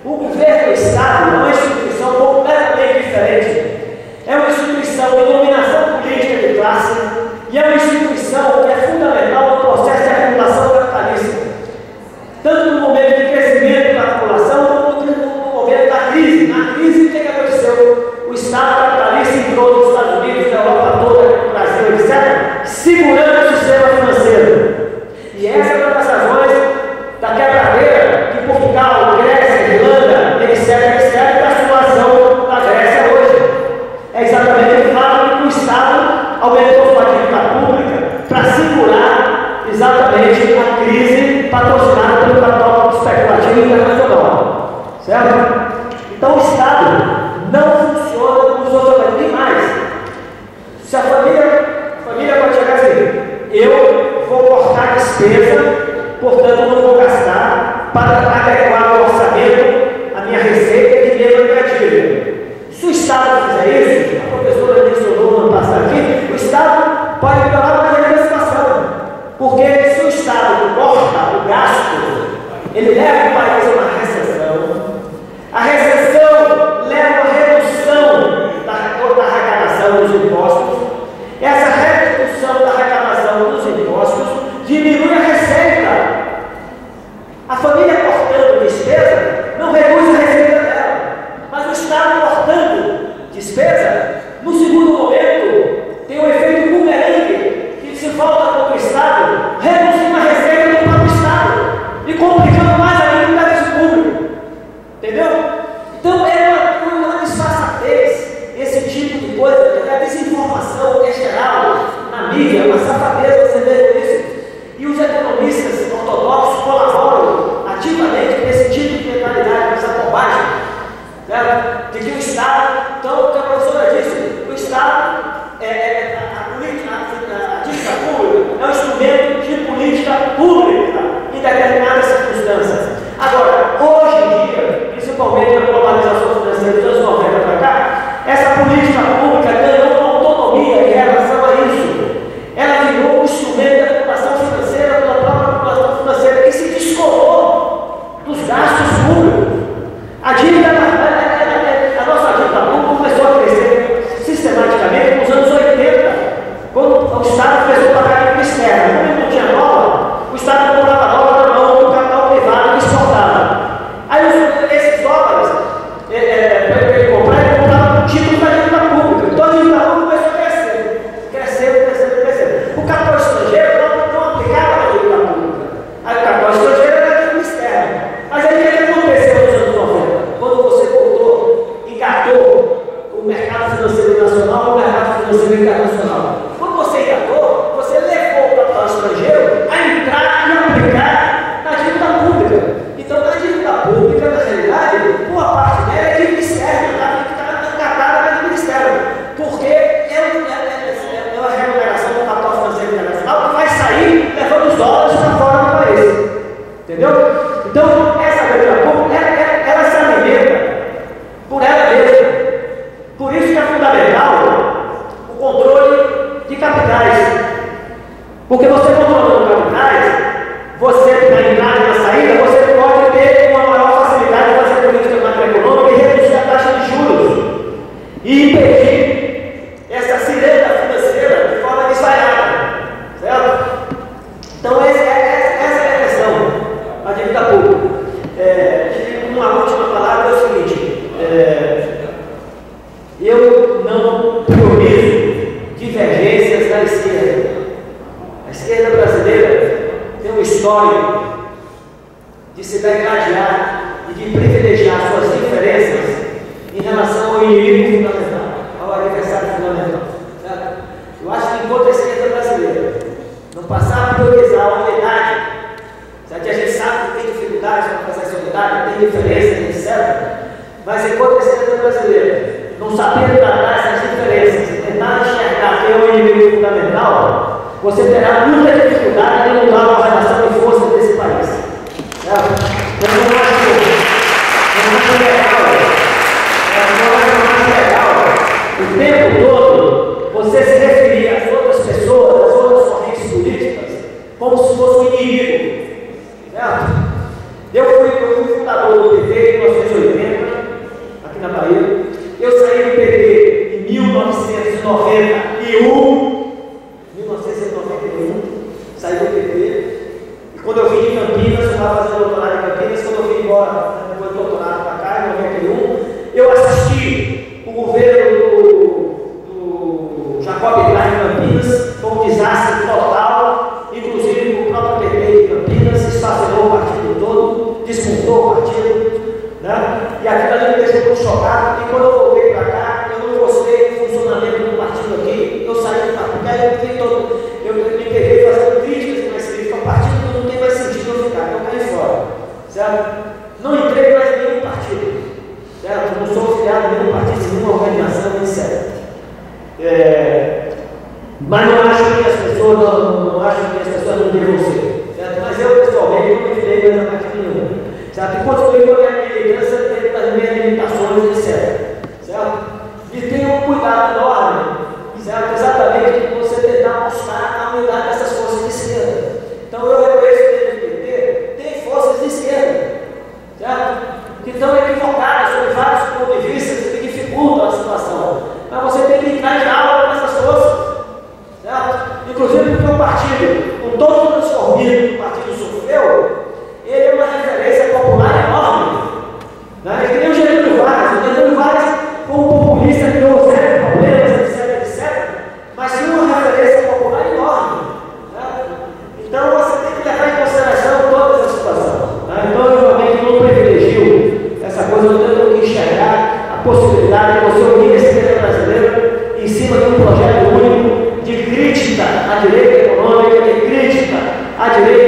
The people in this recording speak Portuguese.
O governo do Estado é uma instituição completamente diferente. É uma instituição de dominação política de classe e é uma instituição que é fundamental no processo de acumulação capitalista, tanto no momento de crescimento da população como no momento da crise. Na crise, o que aconteceu? O Estado capitalista entrou nos Estados Unidos, na Europa toda, no Brasil, etc., segurando o sistema financeiro. E essa é uma das razões da quebradeira que Portugal, Grécia, Irlanda, etc., da situação da Grécia hoje. É exatamente o fato de que o Estado aumentou sua dívida pública para segurar exatamente a crise patrocinada pelo capital especulativo internacional. Certo? Então o Estado não funciona como os outros organismos. E mais, se a família pode chegar assim, eu vou cortar despesa, portanto não vou gastar para adequar o orçamento, a minha receita e mesmo a minha dívida. Se o Estado fizer isso, a professora mencionou no ano passado aqui, o Estado pode piorar mais ainda a situação. Porque se o Estado corta o gasto, ele leva o país a uma recessão. A recessão leva a redução da arrecadação dos impostos. Essa redução da arrecadação dos impostos diminui a receita. A família cortando despesa não reduz a receita dela, mas o Estado cortando despesa, no segundo momento, tem um efeito bumerangue que se volta contra o Estado, reduzindo a receita do próprio Estado e complicando mais ainda o serviço público. Entendeu? Então é uma disfarçatez esse tipo de coisa, a desinformação é geral na mídia, uma safadeza, você vê isso. E os economistas ortodoxos colaboram ativamente com esse tipo de mentalidade, com essa bobagem, certo? De que o Estado, então, o que a professora disse, o Estado, a dívida pública é um instrumento de política pública em determinadas circunstâncias. Agora, hoje em dia, principalmente na globalização financeira dos anos 90 para cá, essa política pública ganhou uma autonomia em relação a isso. Ela virou um instrumento da população financeira, pela própria população financeira, que se descolou dos gastos públicos. A dívida, a nossa dívida pública começou a crescer sistematicamente nos anos 80, quando o Estado começou a pagar dívida externa. Quando não tinha dólar, o Estado comprava dólar na mão do capital privado que exportava. Aí esses dólares, para ele comprar, ele comprava com título da dívida pública. Então a dívida pública começou a crescer. O capital estrangeiro não aplicava na dívida pública. Aí o capital estrangeiro era dívida externa. Mas aí o que aconteceu nos anos 90? Quando você engatou o mercado financeiro nacional ao mercado financeiro internacional. Quando você engatou, você levou o capital estrangeiro a entrar e aplicar na dívida pública. Então, a dívida pública, na realidade, boa parte dela é dívida externa, está engatada na dívida externa, porque é uma remuneração do capital financeiro internacional que vai sair levando os dólares para fora do país. Entendeu? Então, essa dívida pública, ela se alimenta por ela mesma. Por isso que é fundamental o controle de capitais. Porque você controlando capitais, você na entrada e na saída, você pode ter uma maior facilidade de fazer política macroeconômica e reduzir a taxa de juros e impedir essa sirena financeira de forma desvaiada, certo? Então essa é a questão, a dívida pública. Uma última palavra é o seguinte, eu não priorizo divergências da esquerda. A esquerda brasileira tem um histórico de se degradear e de privilegiar suas diferenças em relação ao inimigo fundamental, ao adversário fundamental. Certo? Eu acho que enquanto a esquerda brasileira não passar a priorizar a unidade, certo? A gente sabe que tem dificuldades para fazer essa unidade, tem diferenças, etc. Mas enquanto a esquerda brasileira não saber tratar essas diferenças e tentar enxergar quem é o inimigo fundamental, você terá muita dificuldade em mudar a relação de força desse país. Certo? Eu não acho legal o tempo todo você se referir às outras pessoas, às outras correntes políticas, como se fosse um inimigo. Certo? Eu fui fundador do PT em 1980. foi doutorado para cá, em 91. Eu assisti o governo do Jacob Klein em Campinas, foi um desastre total, inclusive o próprio PT de Campinas esfacelou o partido todo, desmontou o partido, né? E aquilo ali me deixou muito chocado, e quando eu voltei para cá, eu não gostei do funcionamento do partido aqui, eu saí do partido, eu me peguei fazendo críticas com esse livro, o partido não tem mais sentido eu ficar, então eu caí fora, certo? Não entrei mais em nenhum partido, certo? Não sou filiado em nenhum partido, nenhuma organização, etc. Mas não acho que as pessoas não devam ser, certo? Mas eu pessoalmente não me filiei mais a partido nenhum, certo? E continuei com a minha militância dentro das minhas limitações, etc. Certo? E tenha um cuidado enorme, certo? Exatamente você tentar buscar a unidade dessas forças de esquerda. Então eu reconheço que dentro do PT tem forças de esquerda, certo? Que estão equivocadas sobre vários pontos de vista que dificultam a situação. Mas você tem que entrar em aula com essas forças, certo? Inclusive porque o partido, com todo o transformismo que o partido sofreu, ele é uma referência popular enorme. Né? É que nem o Getúlio Vargas foi um populista que deu sérios problemas, etc. Mas tinha uma referência popular enorme. Né? Então você tem que levar em consideração toda essa situação. Né? Então eu realmente não privilegio essa coisa, eu tento enxergar a possibilidade de você unir esse governo brasileiro em cima de um projeto único de crítica à direita econômica, de crítica à direita